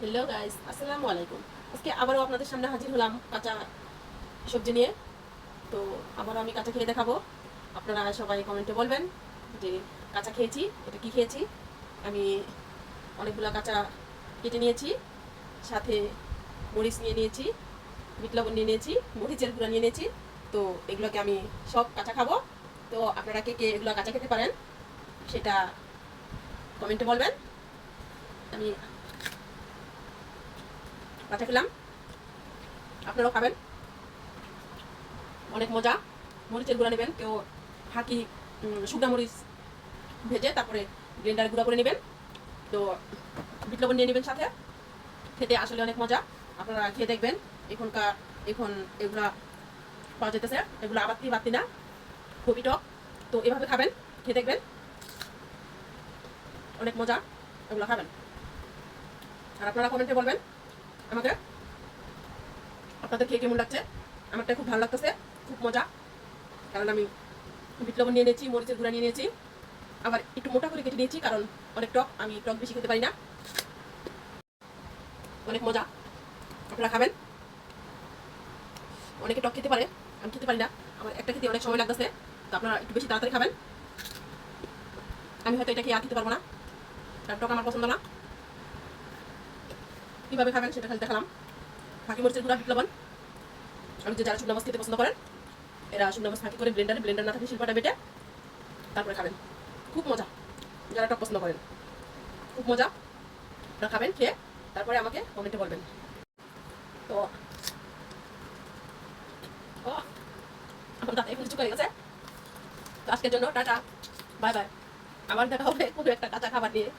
Hello guys, আসসালামু আলাইকুম। আজকে আবারও আপনাদের সামনে হাজির হলাম কাঁচা সবজি নিয়ে। তো আবারও আমি কাঁচা খেয়ে দেখাবো। আপনারা সবাই কমেন্টে বলবেন যে কাঁচা খেয়েছি, এটা কি খেয়েছি। আমি অনেকগুলো কাঁচা কেটে নিয়েছি, সাথে মরিচ নিয়ে নিয়েছি, বিট লবণ নিয়ে নিয়েছি, মরিচের গুঁড়া নিয়ে নিয়েছি। তো এগুলোকে আমি সব কাঁচা খাবো। তো আপনারা কে কে এগুলো কাঁচা খেতে পারেন সেটা কমেন্টে বলবেন। আমি কাঁচা খেলাম, আপনারাও খাবেন, অনেক মজা। মরিচের গুঁড়া নেবেন, কেউ হাঁকি শুকনা মরিচ ভেজে তারপরে ব্লেন্ডারে গুঁড়া করে নেবেন। তো বিট লবণ নিয়ে নেবেন সাথে, খেতে আসলে অনেক মজা। আপনারা খেয়ে দেখবেন। এখন এগুলা পাওয়া যেতেছে, এগুলো আবাত্তি বাত্তি না, খুবই টক। তো এভাবে খাবেন, খেয়ে দেখবেন, অনেক মজা। এগুলো খাবেন আর আপনারা কমেন্টে বলবেন আমাকে আপনাদের খেয়ে কেমন লাগছে। আমারটা খুব ভালো লাগতেছে, খুব মজা। কারণ আমি বিট লবণ নিয়ে নিয়েছি, মরিচের গুঁড়া নিয়ে নিয়েছি, আবার একটু মোটা করে কেটে নিয়েছি, কারণ অনেক টক, আমি টক বেশি খেতে পারি না। অনেক মজা, আপনারা খাবেন। অনেকে টক খেতে পারে, আমি খেতে পারি না, আমার একটা খেতে অনেক সময় লাগতেছে। তো আপনারা একটু বেশি তাড়াতাড়ি খাবেন। আমি হয়তো এটা খেয়ে আর খেতে পারবো না, কারণ টক আমার পছন্দ না। কীভাবে খাবেন সেটা খালি দেখালাম। ফাঁকি মরিচের গুঁড়া, বিট লবণ। আমি যে যারা শুকনো মাছ খেতে পছন্দ করেন, এরা শুকনো মাছ ফাঁকি করে ব্লেন্ডার না থাকে শিল্পটা বেটে তারপরে খাবেন, খুব মজা। যারা টক পছন্দ করেন, খুব মজা। আপনারা খাবেন, খেয়ে তারপরে আমাকে কমেন্টে বলবেন। তো আমার দাঁত এখন চুকাই গেছে। তো আজকের জন্য টাটা, বাই বাই। আবার দেখা হবে কোনো একটা কাঁচা খাবার নিয়ে।